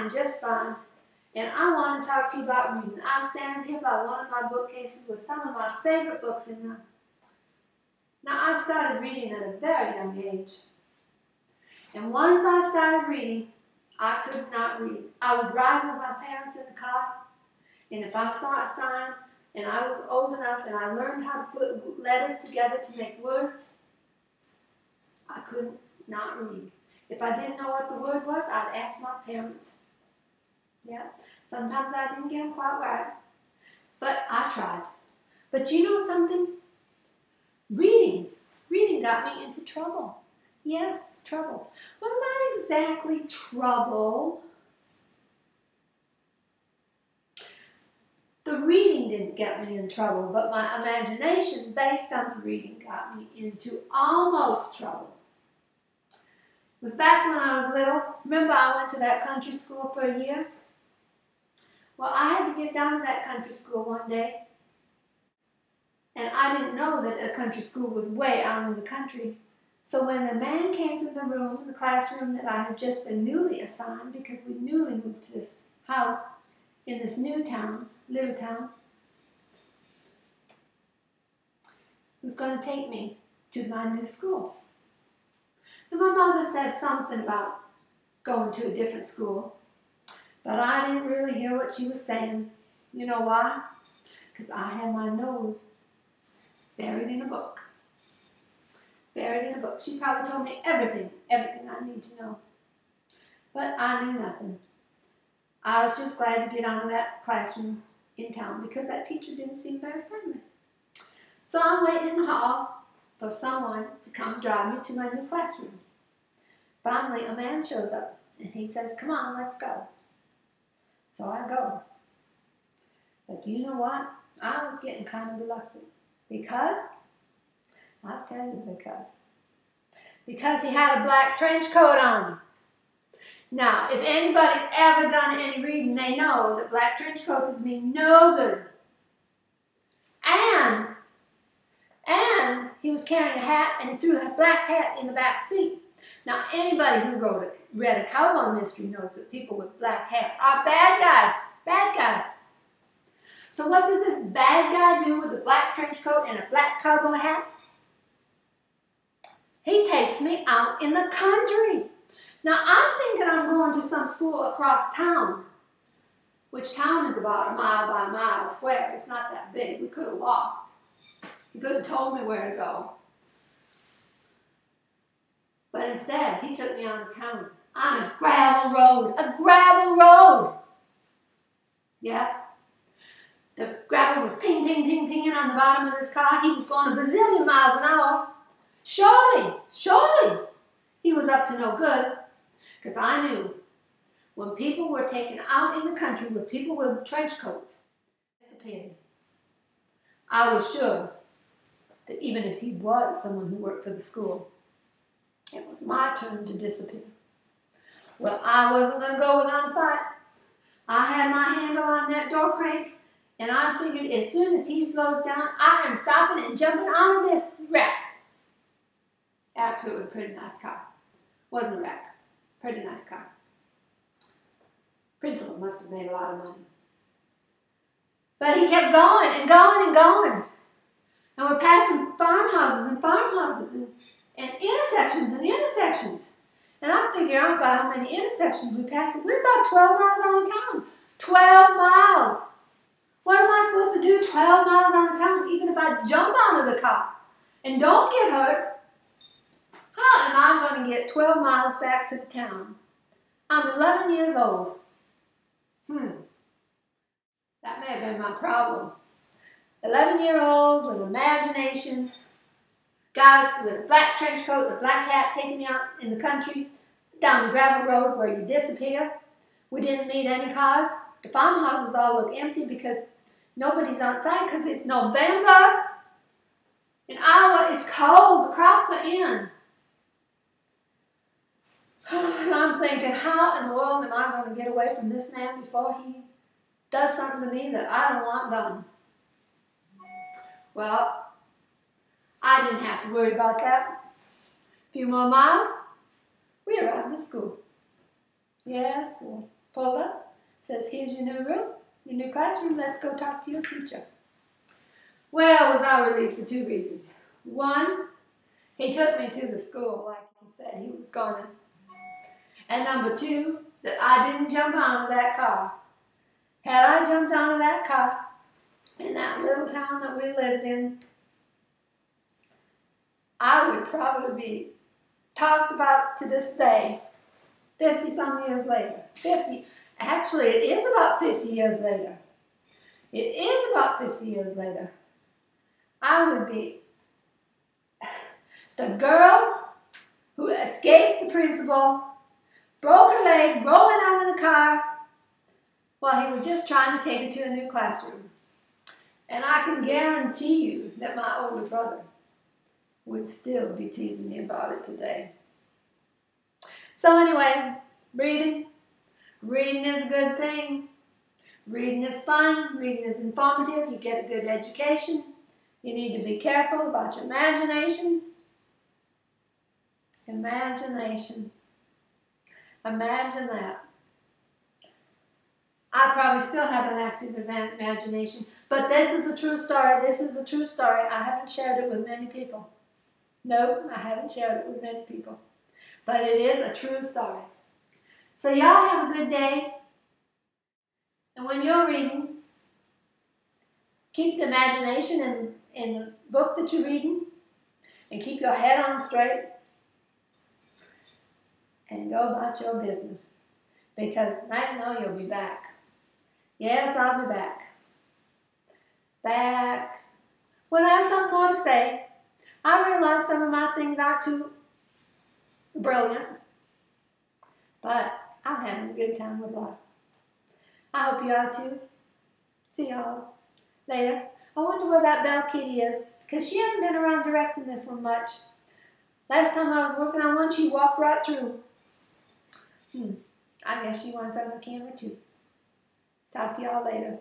am just fine, and I want to talk to you about reading. I'm standing here by one of my bookcases with some of my favorite books in them. Now, I started reading at a very young age, and once I started reading, I could not read. I would ride with my parents in the car, and if I saw a sign and I was old enough and I learned how to put letters together to make words, I couldn't not read. If I didn't know what the word was, I'd ask my parents. Yeah, sometimes I didn't get them quite right, but I tried. But you know something? Reading got me into trouble. Yes, trouble. Well, not exactly trouble. The reading didn't get me in trouble, but my imagination based on the reading got me into almost trouble. It was back when I was little. Remember I went to that country school for a year? Well, I had to get down to that country school one day, and I didn't know that a country school was way out in the country. So when the man came to the room, the classroom that I had just been newly assigned, because we newly moved to this house in this new town, little town, he was going to take me to my new school. And my mother said something about going to a different school, but I didn't really hear what she was saying. You know why? Because I had my nose buried in a book. Buried in a book. She probably told me everything I need to know. But I knew nothing. I was just glad to get out of that classroom in town because that teacher didn't seem very friendly. So I'm waiting in the hall for someone to come drive me to my new classroom. Finally, a man shows up and he says, "Come on, let's go." So I go. But do you know what? I was getting kind of reluctant. Because? I'll tell you because. Because he had a black trench coat on. Now, if anybody's ever done any reading, they know that black trench coats mean no good. And he was carrying a hat, and he threw a black hat in the back seat. Now, anybody who read a cowboy mystery knows that people with black hats are bad guys. Bad guys. So what does this bad guy do with a black trench coat and a black cowboy hat? He takes me out in the country. Now, I'm thinking I'm going to some school across town, which town is about a mile by a mile square. It's not that big. We could have walked. He could have told me where to go. But instead, he took me on the county, on a gravel road. A gravel road! Yes? The gravel was ping, ping, ping, pinging on the bottom of his car. He was going a bazillion miles an hour. Surely, he was up to no good. Because I knew when people were taken out in the country with people with trench coats, disappeared. I was sure that even if he was someone who worked for the school, it was my turn to disappear. Well, I wasn't going to go without a fight. I had my handle on that door crank, and I figured as soon as he slows down, I am stopping and jumping out of this wreck. Actually, it was a pretty nice car. Wasn't a wreck. Pretty nice car. Principal must have made a lot of money. But he kept going and going and going. And we're passing farmhouses and intersections and intersections. And I'm figuring out by how many intersections we passed. We're about 12 miles out of town. 12 miles. What am I supposed to do 12 miles out of town, even if I jump out of the car and don't get hurt? How am I going to get 12 miles back to the town? I'm 11 years old. That may have been my problem. 11-year-old with imagination, guy with a black trench coat and a black hat taking me out in the country, down the gravel road where you disappear. We didn't meet any cars. The farmhouses all look empty because nobody's outside because it's November. In Iowa, it's cold. The crops are in. And I'm thinking, how in the world am I going to get away from this man before he does something to me that I don't want done? Well, I didn't have to worry about that. A few more miles, we arrived at school. Yes, boy. pulled up, says, here's your new room, your new classroom, let's go talk to your teacher. Well, was I relieved for two reasons. One, he took me to the school like he said he was going to. And number two, that I didn't jump onto that car. Had I jumped onto that car in that little town that we lived in, I would probably be talked about to this day, 50-some years later. 50. Actually, it is about 50 years later. It is about 50 years later. I would be the girl who escaped the principal, broke her leg, rolling out of the car while he was just trying to take her to a new classroom. And I can guarantee you that my older brother would still be teasing me about it today. So anyway, reading. Reading is a good thing. Reading is fun. Reading is informative. You get a good education. You need to be careful about your imagination. Imagination. Imagine that. I probably still have an active imagination, but this is a true story. This is a true story. I haven't shared it with many people. No, I haven't shared it with many people. But it is a true story. So y'all have a good day. And when you're reading, keep the imagination in the book that you're reading. And keep your head on straight. And go about your business. Because Magnolia will be back. Yes, I'll be back. Back. When I have something more to say, I realize some of my things aren't too brilliant. But I'm having a good time with life. I hope you are too. See y'all later. I wonder where that Belle Kitty is, because she hasn't been around directing this one much. Last time I was working on one, she walked right through. I guess she wants on the camera too. Talk to y'all later.